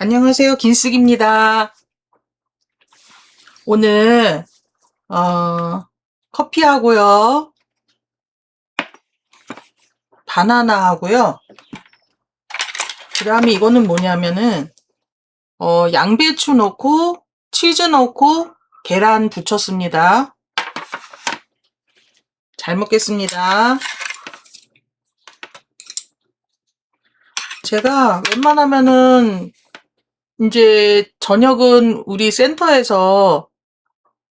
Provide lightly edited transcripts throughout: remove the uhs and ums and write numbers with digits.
안녕하세요. 긴숙입니다. 오늘 커피하고요. 바나나하고요. 그다음에 이거는 뭐냐면은 양배추 넣고 치즈 넣고 계란 부쳤습니다. 잘 먹겠습니다. 제가 웬만하면은 이제 저녁은 우리 센터에서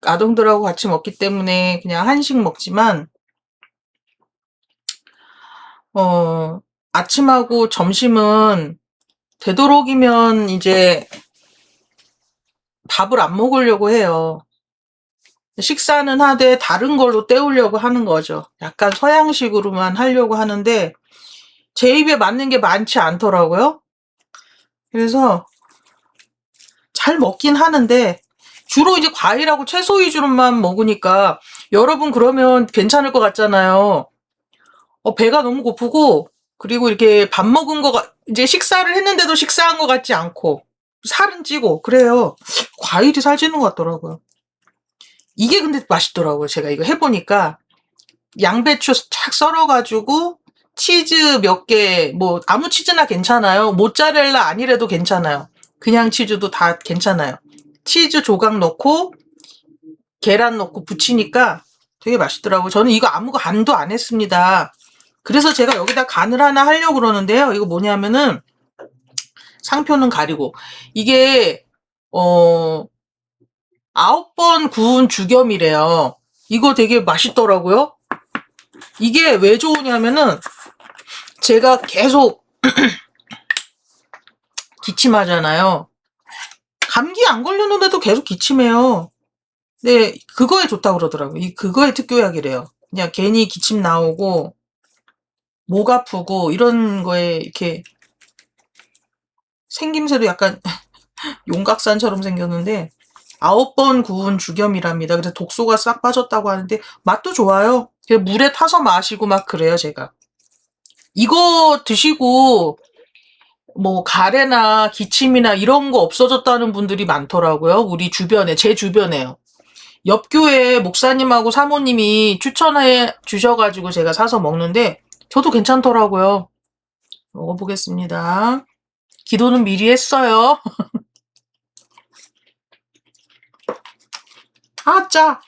아동들하고 같이 먹기 때문에 그냥 한식 먹지만 아침하고 점심은 되도록이면 이제 밥을 안 먹으려고 해요. 식사는 하되 다른 걸로 때우려고 하는 거죠. 약간 서양식으로만 하려고 하는데 제 입에 맞는 게 많지 않더라고요. 그래서 잘 먹긴 하는데 주로 이제 과일하고 채소 위주로만 먹으니까 여러분 그러면 괜찮을 것 같잖아요. 배가 너무 고프고 그리고 이렇게 밥 먹은 거가 이제 식사를 했는데도 식사한 것 같지 않고 살은 찌고 그래요. 과일이 살찌는 것 같더라고요. 이게 근데 맛있더라고요. 제가 이거 해보니까 양배추 착 썰어가지고 치즈 몇 개, 뭐 아무 치즈나 괜찮아요. 모짜렐라 아니래도 괜찮아요. 그냥 치즈도 다 괜찮아요. 치즈 조각 넣고 계란 넣고 부치니까 되게 맛있더라고요. 저는 이거 아무 간도 안 했습니다. 그래서 제가 여기다 간을 하나 하려고 그러는데요. 이거 뭐냐면은 상표는 가리고 이게 9번 구운 죽염이래요. 이거 되게 맛있더라고요. 이게 왜 좋으냐면은 제가 계속 기침하잖아요. 감기 안 걸렸는데도 계속 기침해요. 근데 그거에 좋다고 그러더라고요. 그거에 특효약이래요. 그냥 괜히 기침 나오고 목 아프고 이런 거에 이렇게 생김새도 약간 용각산처럼 생겼는데 9번 구운 죽염이랍니다. 그래서 독소가 싹 빠졌다고 하는데 맛도 좋아요. 그래서 물에 타서 마시고 막 그래요, 제가. 이거 드시고 뭐 가래나 기침이나 이런 거 없어졌다는 분들이 많더라고요. 우리 주변에, 제 주변에요. 옆 교회 목사님하고 사모님이 추천해 주셔가지고 제가 사서 먹는데 저도 괜찮더라고요. 먹어보겠습니다. 기도는 미리 했어요. 아, 짜!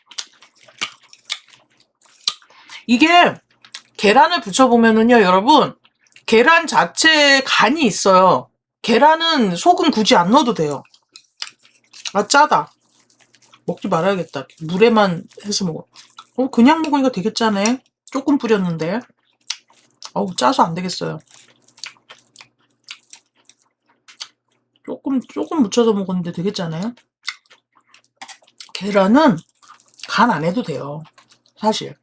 이게 계란을 부쳐보면은요, 여러분, 계란 자체에 간이 있어요. 계란은 소금 굳이 안 넣어도 돼요. 아, 짜다. 먹지 말아야겠다. 물에만 해서 먹어. 그냥 먹으니까 되게 짜네. 조금 뿌렸는데. 어우, 짜서 안 되겠어요. 조금 묻혀서 먹었는데 되게 짜네. 계란은 간 안 해도 돼요. 사실.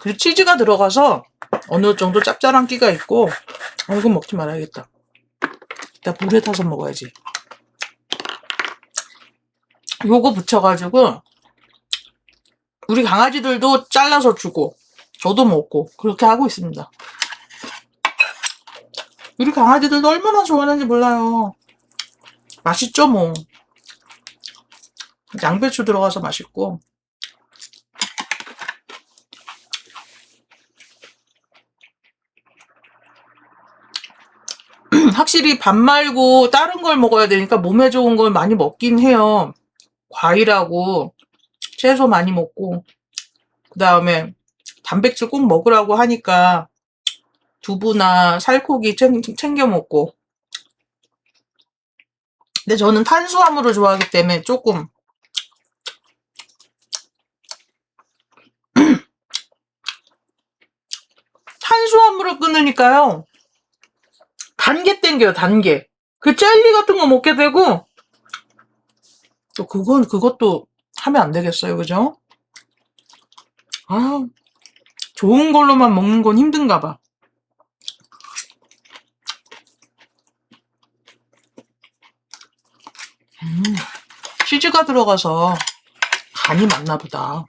그리고 치즈가 들어가서 어느 정도 짭짤한 끼가 있고, 이건 먹지 말아야겠다. 일단 물에 타서 먹어야지. 요거 붙여가지고, 우리 강아지들도 잘라서 주고, 저도 먹고, 그렇게 하고 있습니다. 우리 강아지들도 얼마나 좋아하는지 몰라요. 맛있죠, 뭐. 양배추 들어가서 맛있고. 확실히 밥 말고 다른 걸 먹어야 되니까 몸에 좋은 걸 많이 먹긴 해요. 과일하고 채소 많이 먹고 그 다음에 단백질 꼭 먹으라고 하니까 두부나 살코기 챙겨 먹고. 근데 저는 탄수화물을 좋아하기 때문에 조금 탄수화물을 끊으니까요. 단계 땡겨요, 단계. 그 젤리 같은 거 먹게 되고 또 그것도 하면 안 되겠어요, 그죠? 아, 좋은 걸로만 먹는 건 힘든가 봐. 치즈가 들어가서 간이 맞나 보다.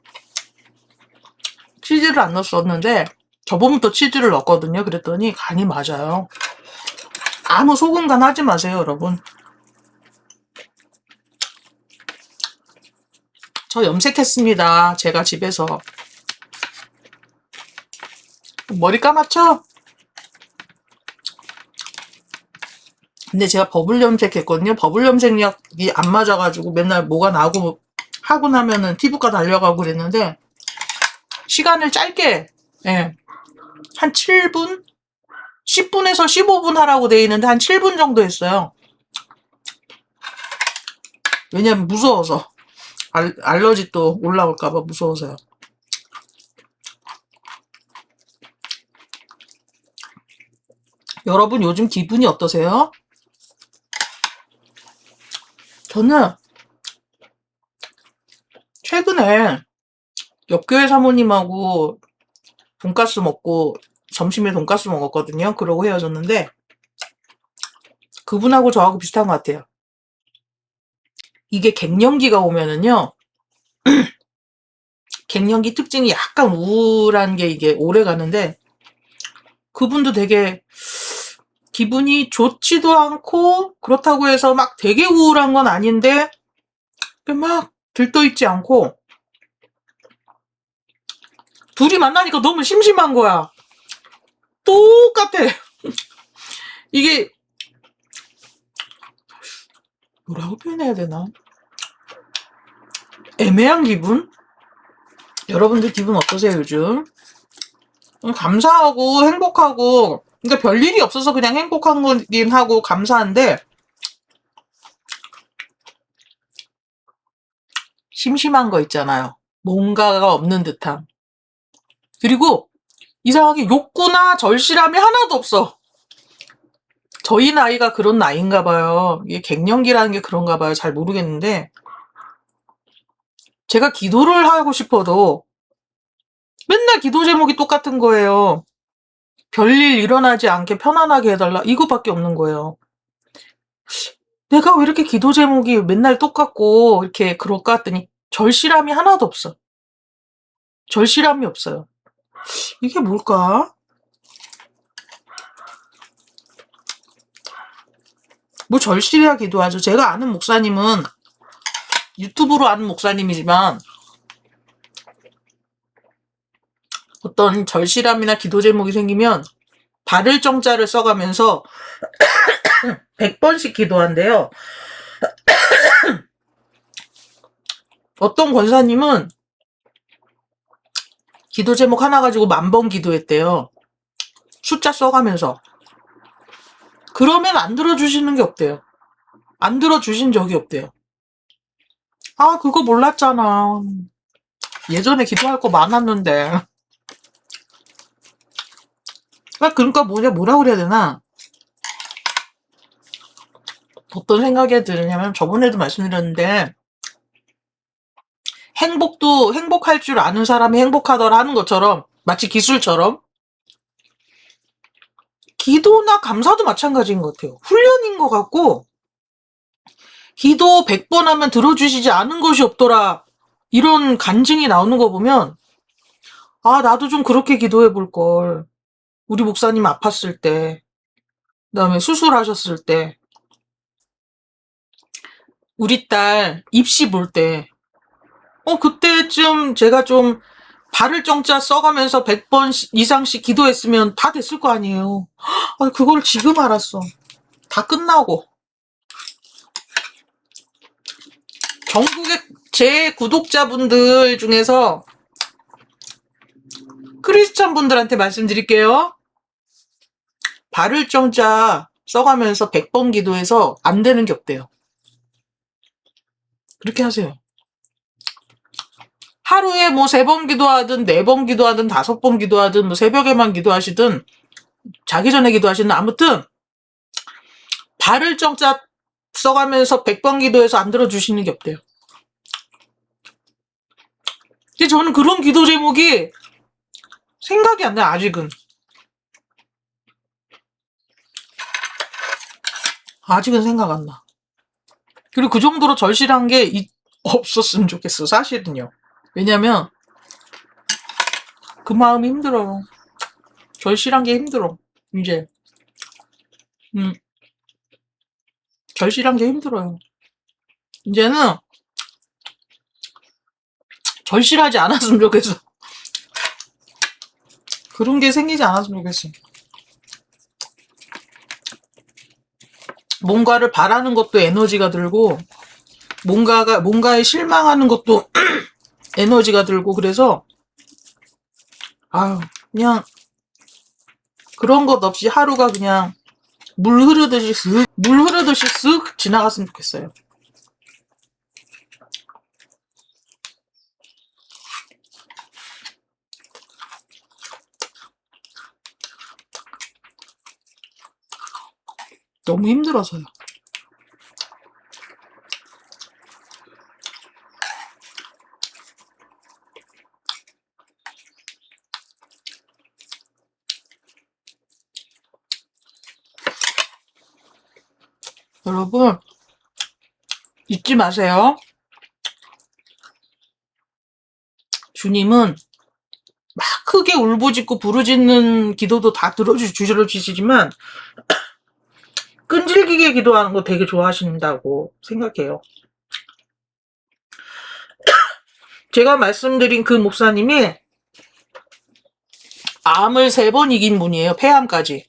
치즈를 안 넣었었는데 저번부터 치즈를 넣었거든요. 그랬더니 간이 맞아요. 아무 소금 간 하지 마세요, 여러분. 저 염색했습니다. 제가 집에서. 머리 감았죠? 근데 제가 버블 염색했거든요. 버블 염색약이 안 맞아가지고 맨날 뭐가 나고 하고 나면은 피부과 달려가고 그랬는데 시간을 짧게 한 7분? 10분에서 15분 하라고 돼 있는데 한 7분 정도 했어요. 왜냐면 무서워서. 알러지 또 올라올까봐 무서워서요. 여러분 요즘 기분이 어떠세요? 저는 최근에 옆교회 사모님하고 돈가스 먹고 점심에 돈가스 먹었거든요. 그러고 헤어졌는데 그분하고 저하고 비슷한 것 같아요. 이게 갱년기가 오면은요. 갱년기 특징이 약간 우울한 게 이게 오래 가는데 그분도 되게 기분이 좋지도 않고 그렇다고 해서 막 되게 우울한 건 아닌데 막 들떠있지 않고 둘이 만나니까 너무 심심한 거야. 똑같아. 이게 뭐라고 표현해야 되나? 애매한 기분? 여러분들 기분 어떠세요 요즘? 감사하고 행복하고 그러니까 별일이 없어서 그냥 행복한 거긴 하고 감사한데 심심한 거 있잖아요. 뭔가가 없는 듯함. 그리고 이상하게 욕구나 절실함이 하나도 없어. 저희 나이가 그런 나이인가 봐요. 이게 갱년기라는 게 그런가 봐요. 잘 모르겠는데 제가 기도를 하고 싶어도 맨날 기도 제목이 똑같은 거예요. 별일 일어나지 않게 편안하게 해달라. 이거밖에 없는 거예요. 내가 왜 이렇게 기도 제목이 맨날 똑같고 이렇게 그럴까 했더니 절실함이 하나도 없어. 절실함이 없어요. 이게 뭘까? 뭐 절실해야 기도하죠. 제가 아는 목사님은 유튜브로 아는 목사님이지만 어떤 절실함이나 기도 제목이 생기면 발을 정자를 써가면서 100번씩 기도한대요. 어떤 권사님은 기도 제목 하나 가지고 10,000번 기도했대요. 숫자 써가면서. 그러면 안 들어주시는 게 없대요. 안 들어주신 적이 없대요. 아, 그거 몰랐잖아. 예전에 기도할 거 많았는데. 그러니까 뭐라 그래야 되나? 어떤 생각이 드느냐면 저번에도 말씀드렸는데 행복도 행복할 줄 아는 사람이 행복하더라 하는 것처럼 마치 기술처럼 기도나 감사도 마찬가지인 것 같아요. 훈련인 것 같고 기도 100번 하면 들어주시지 않은 것이 없더라 이런 간증이 나오는 거 보면 아 나도 좀 그렇게 기도해 볼 걸. 우리 목사님 아팠을 때 그다음에 수술하셨을 때 우리 딸 입시 볼 때 그때쯤 제가 좀 발을 정자 써가면서 100번 이상씩 기도했으면 다 됐을 거 아니에요. 그걸 지금 알았어. 다 끝나고. 전국의 제 구독자분들 중에서 크리스찬 분들한테 말씀드릴게요. 발을 정자 써가면서 100번 기도해서 안 되는 게 없대요. 그렇게 하세요. 하루에 뭐 3번 기도하든 4번 기도하든 5번 기도하든 뭐 새벽에만 기도하시든 자기 전에 기도하시든 아무튼 발을 정자 써가면서 100번 기도해서 안 들어주시는 게 없대요. 근데 저는 그런 기도 제목이 생각이 안 나요. 아직은. 아직은 생각 안 나. 그리고 그 정도로 절실한 게 없었으면 좋겠어. 사실은요. 왜냐면 그 마음이 힘들어요. 절실한 게 힘들어. 이제 절실한 게 힘들어요. 이제는 절실하지 않았으면 좋겠어. 그런 게 생기지 않았으면 좋겠어. 뭔가를 바라는 것도 에너지가 들고, 뭔가에 실망하는 것도 에너지가 들고, 그래서, 아유, 그냥, 그런 것 없이 하루가 그냥 물 흐르듯이 쓱 지나갔으면 좋겠어요. 너무 힘들어서요. 여러분, 잊지 마세요. 주님은 막 크게 울부짖고 부르짖는 기도도 다 들어주시지만 끈질기게 기도하는 거 되게 좋아하신다고 생각해요. 제가 말씀드린 그 목사님이 암을 3번 이긴 분이에요. 폐암까지.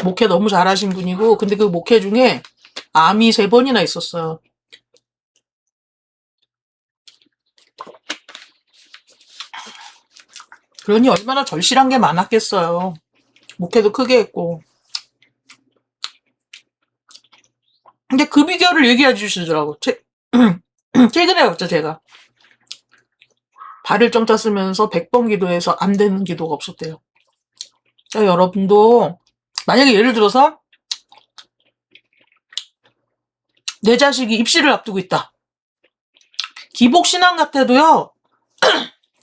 목회 너무 잘하신 분이고, 근데 그 목회 중에 암이 3번이나 있었어요. 그러니 얼마나 절실한 게 많았겠어요. 목회도 크게 했고. 근데 그 비결을 얘기해 주시더라고. 최근에 봤죠, 제가. 발을 정 찼으면서 100번 기도해서 안 되는 기도가 없었대요. 자, 여러분도 만약에 예를 들어서 내 자식이 입시를 앞두고 있다. 기복신앙 같아도요.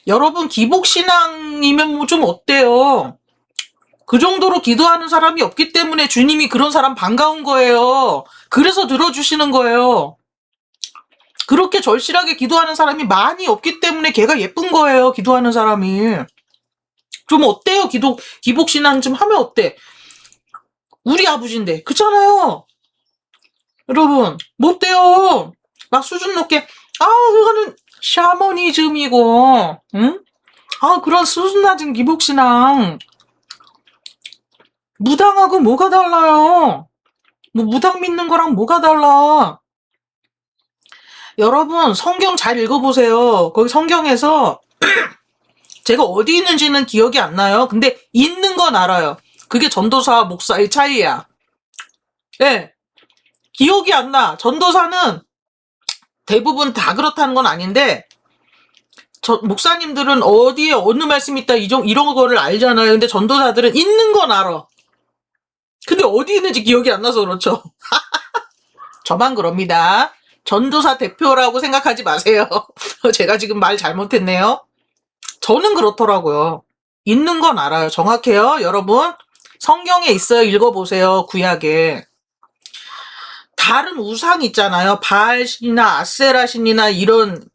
여러분 기복신앙이면 뭐 좀 어때요? 그 정도로 기도하는 사람이 없기 때문에 주님이 그런 사람 반가운 거예요. 그래서 들어주시는 거예요. 그렇게 절실하게 기도하는 사람이 많이 없기 때문에 걔가 예쁜 거예요. 기도하는 사람이. 좀 어때요? 기복신앙 좀 하면 어때? 우리 아버지인데. 그렇잖아요. 여러분, 뭐 어때요? 막 수준 높게, 그거는 샤머니즘이고, 응? 그런 수준 낮은 기복신앙. 무당하고 뭐가 달라요? 뭐 무당 믿는 거랑 뭐가 달라? 여러분, 성경 잘 읽어보세요. 거기 성경에서 제가 어디 있는지는 기억이 안 나요. 근데 있는 건 알아요. 그게 전도사와 목사의 차이야. 네. 기억이 안 나. 전도사는 대부분 다 그렇다는 건 아닌데, 목사님들은 어디에 어느 말씀이 있다 이런 거를 알잖아요. 근데 전도사들은 있는 건 알아. 근데 어디 있는지 기억이 안 나서 그렇죠. 저만 그럽니다. 전도사 대표라고 생각하지 마세요. 제가 지금 말 잘못했네요. 저는 그렇더라고요. 있는 건 알아요. 정확해요. 여러분, 성경에 있어요. 읽어보세요. 구약에. 다른 우상 있잖아요. 바알신이나 아세라신이나 이런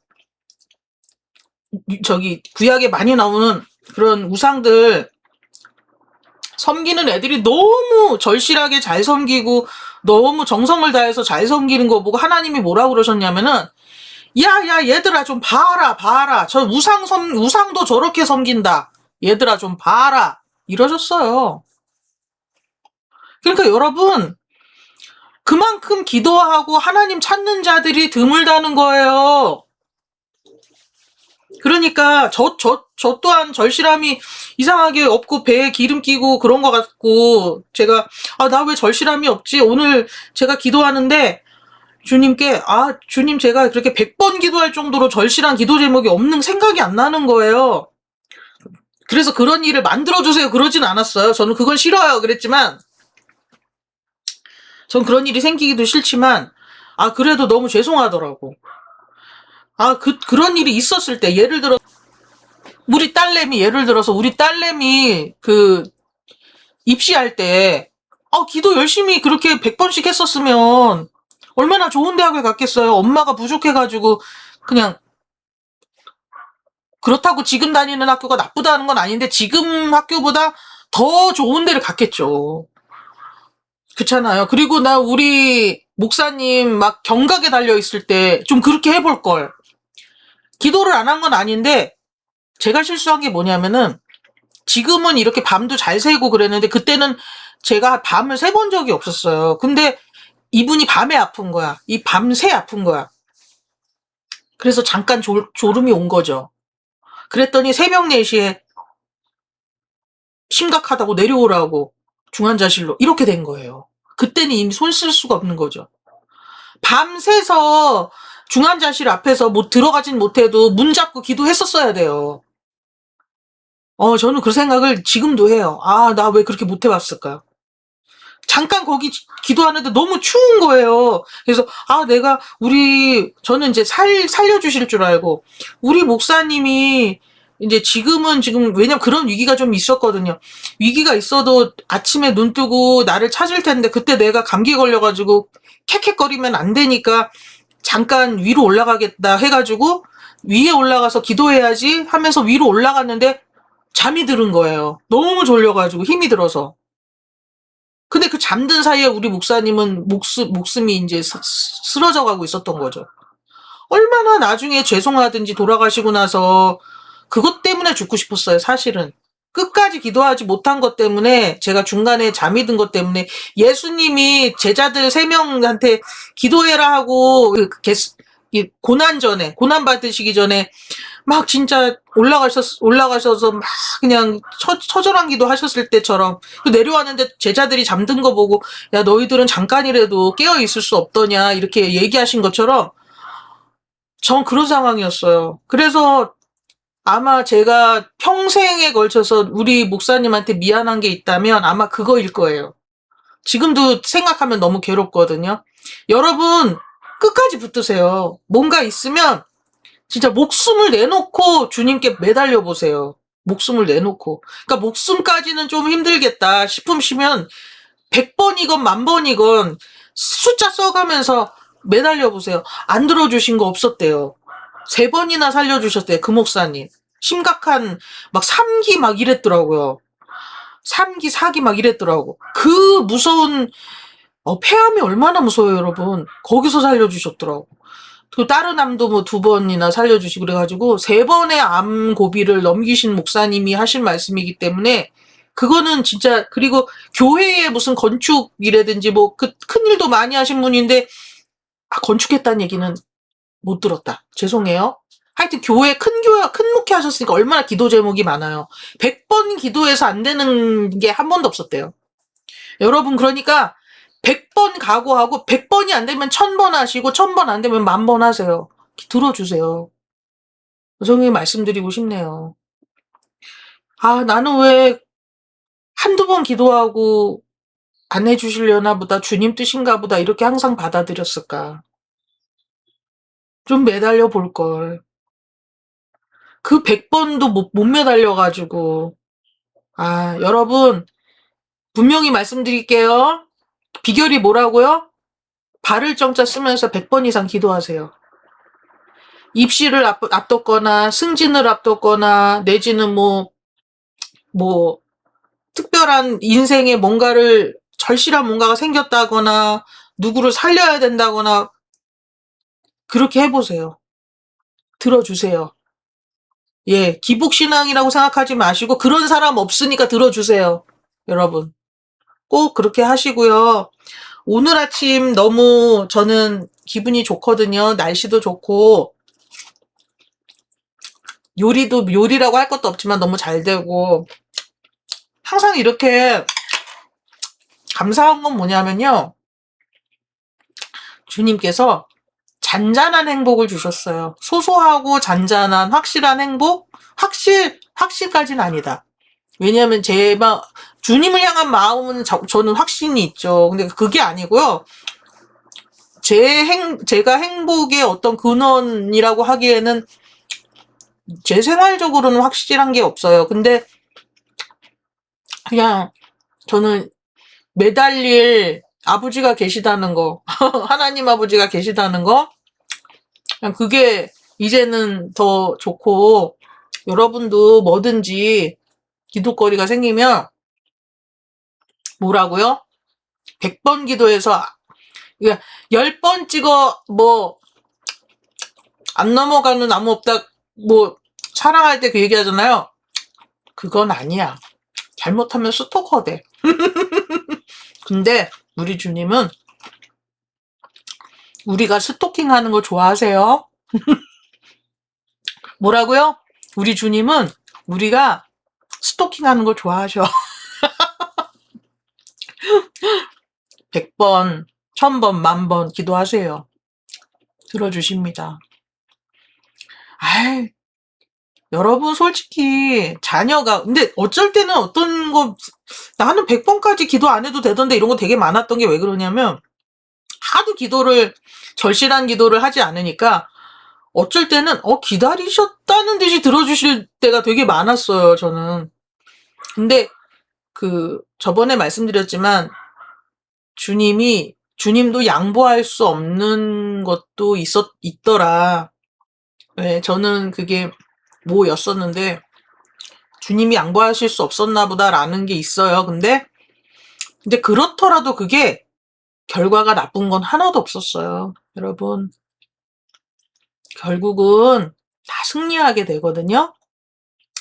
구약에 많이 나오는 그런 우상들 섬기는 애들이 너무 절실하게 잘 섬기고 너무 정성을 다해서 잘 섬기는 거 보고 하나님이 뭐라고 그러셨냐면은, 야 얘들아 좀 봐라 저 우상도 저렇게 섬긴다, 얘들아 좀 봐라 이러셨어요. 그러니까 여러분, 그만큼 기도하고 하나님 찾는 자들이 드물다는 거예요. 그러니까 저 또한 절실함이 이상하게 없고 배에 기름 끼고 그런 것 같고, 제가 나 왜 절실함이 없지? 오늘 제가 기도하는데 주님께 주님 제가 그렇게 100번 기도할 정도로 절실한 기도 제목이 없는 생각이 안 나는 거예요. 그래서 그런 일을 만들어주세요 그러진 않았어요. 저는 그건 싫어요 그랬지만, 전 그런 일이 생기기도 싫지만 그래도 너무 죄송하더라고. 그런 일이 있었을 때, 예를 들어서 우리 딸내미 그 입시할 때 기도 열심히 그렇게 100번씩 했었으면 얼마나 좋은 대학을 갔겠어요. 엄마가 부족해가지고 그냥. 그렇다고 지금 다니는 학교가 나쁘다는 건 아닌데 지금 학교보다 더 좋은 데를 갔겠죠. 그렇잖아요. 그리고 나 우리 목사님 막 경각에 달려있을 때 좀 그렇게 해볼 걸. 기도를 안 한 건 아닌데 제가 실수한 게 뭐냐면은 지금은 이렇게 밤도 잘 새고 그랬는데 그때는 제가 밤을 새 본 적이 없었어요. 근데 이분이 밤에 아픈 거야. 이 밤새 아픈 거야. 그래서 잠깐 졸음이 온 거죠. 그랬더니 새벽 4시에 심각하다고 내려오라고 중환자실로 이렇게 된 거예요. 그때는 이미 손 쓸 수가 없는 거죠. 밤새서 중환자실 앞에서 뭐 들어가진 못해도 문 잡고 기도했었어야 돼요. 저는 그 생각을 지금도 해요. 아, 나 왜 그렇게 못 해봤을까? 잠깐 거기 기도하는데 너무 추운 거예요. 그래서 저는 이제 살려주실 줄 알고 우리 목사님이 이제 지금 왜냐면 그런 위기가 좀 있었거든요. 위기가 있어도 아침에 눈 뜨고 나를 찾을 텐데 그때 내가 감기 걸려가지고 캑캑거리면 안 되니까 잠깐 위로 올라가겠다 해가지고 위에 올라가서 기도해야지 하면서 위로 올라갔는데 잠이 들은 거예요. 너무 졸려가지고 힘이 들어서. 근데 그 잠든 사이에 우리 목사님은 목숨이 이제 쓰러져 가고 있었던 거죠. 얼마나 나중에 죄송하든지 돌아가시고 나서 그것 때문에 죽고 싶었어요, 사실은. 끝까지 기도하지 못한 것 때문에 제가 중간에 잠이 든 것 때문에 예수님이 제자들 3명한테 기도해라 하고 고난 받으시기 전에 막 진짜 올라가셔서 막 그냥 처절한 기도 하셨을 때처럼 내려왔는데 제자들이 잠든 거 보고 야 너희들은 잠깐이라도 깨어 있을 수 없더냐 이렇게 얘기하신 것처럼 전 그런 상황이었어요. 그래서 아마 제가 평생에 걸쳐서 우리 목사님한테 미안한 게 있다면 아마 그거일 거예요. 지금도 생각하면 너무 괴롭거든요. 여러분 끝까지 붙으세요. 뭔가 있으면 진짜 목숨을 내놓고 주님께 매달려 보세요. 목숨을 내놓고. 그러니까 목숨까지는 좀 힘들겠다 싶으시면 100번이건 10,000번이건 숫자 써가면서 매달려 보세요. 안 들어주신 거 없었대요. 3번이나 살려주셨대요. 그 목사님. 심각한 막 3기 막 이랬더라고요. 3기, 4기 막 이랬더라고. 그 무서운 폐암이 얼마나 무서워요, 여러분. 거기서 살려주셨더라고. 그 다른 암도 뭐 2번이나 살려주시고 그래가지고 3번의 암 고비를 넘기신 목사님이 하신 말씀이기 때문에 그거는 진짜. 그리고 교회에 무슨 건축이라든지 뭐 그 큰 일도 많이 하신 분인데 건축했다는 얘기는 못 들었다. 죄송해요. 하여튼 큰 목회 하셨으니까 얼마나 기도 제목이 많아요. 100번 기도해서 안 되는 게 한 번도 없었대요. 여러분 그러니까 100번 각오하고 100번이 안 되면 1000번 하시고 1000번 안 되면 10,000번 하세요. 들어주세요. 정말 말씀드리고 싶네요. 나는 왜 한두 번 기도하고 안 해주시려나 보다 주님 뜻인가 보다 이렇게 항상 받아들였을까. 좀 매달려 볼걸. 그 100번도 못 매달려가지고. 여러분 분명히 말씀드릴게요. 비결이 뭐라고요? 발을 정자 쓰면서 100번 이상 기도하세요. 입시를 앞뒀거나 승진을 앞뒀거나 내지는 뭐 특별한 인생에 절실한 뭔가가 생겼다거나 누구를 살려야 된다거나 그렇게 해보세요. 들어주세요. 예, 기복신앙이라고 생각하지 마시고 그런 사람 없으니까 들어주세요. 여러분 꼭 그렇게 하시고요. 오늘 아침 너무 저는 기분이 좋거든요. 날씨도 좋고 요리라고 할 것도 없지만 너무 잘 되고 항상 이렇게 감사한 건 뭐냐면요. 주님께서 잔잔한 행복을 주셨어요. 소소하고 잔잔한 확실한 행복? 확실까지는 아니다. 왜냐하면 주님을 향한 마음은 저는 확신이 있죠. 근데 그게 아니고요. 제가 행복의 어떤 근원이라고 하기에는 제 생활적으로는 확실한 게 없어요. 근데 그냥 저는 매달릴 아버지가 계시다는 거, 하나님 아버지가 계시다는 거, 그냥 그게 이제는 더 좋고, 여러분도 뭐든지 기도거리가 생기면 뭐라고요? 100번 기도해서, 10번 찍어, 안 넘어가는 나무 없다, 사랑할 때 그 얘기 하잖아요. 그건 아니야. 잘못하면 스토커 돼. 근데 우리 주님은 우리가 스토킹 하는 거 좋아하세요? 뭐라고요? 우리 주님은 우리가 스토킹 하는 거 좋아하셔. 100번, 1000번, 10,000번 기도하세요. 들어주십니다. 아이, 여러분 솔직히 자녀가 근데 어쩔 때는 어떤 거 나는 100번까지 기도 안 해도 되던데 이런 거 되게 많았던 게 왜 그러냐면 하도 절실한 기도를 하지 않으니까 어쩔 때는 기다리셨다는 듯이 들어주실 때가 되게 많았어요, 저는. 근데 저번에 말씀드렸지만 주님도 양보할 수 없는 것도 있더라. 네, 저는 그게 뭐였었는데 주님이 양보하실 수 없었나 보다라는 게 있어요. 근데 이제 그렇더라도 그게 결과가 나쁜 건 하나도 없었어요. 여러분, 결국은 다 승리하게 되거든요.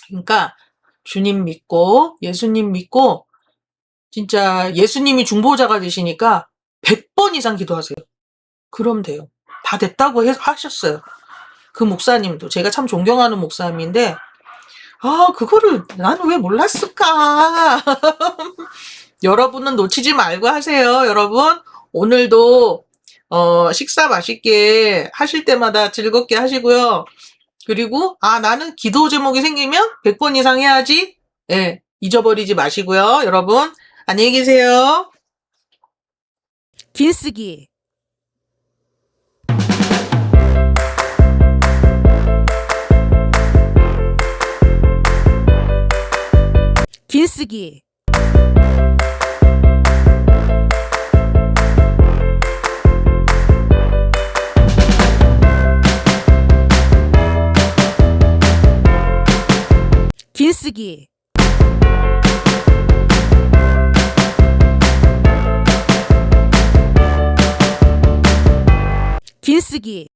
그러니까 주님 믿고 예수님 믿고 진짜 예수님이 중보자가 되시니까 100번 이상 기도하세요. 그럼 돼요. 다 됐다고 하셨어요. 그 목사님도 제가 참 존경하는 목사님인데 그거를 나는 왜 몰랐을까? 여러분은 놓치지 말고 하세요. 여러분 오늘도 식사 맛있게 하실 때마다 즐겁게 하시고요. 그리고 나는 기도 제목이 생기면 100번 이상 해야지. 예, 잊어버리지 마시고요. 여러분 안녕히 계세요. 긴쓰기 긴쓰기 긴쓰기 긴쓰기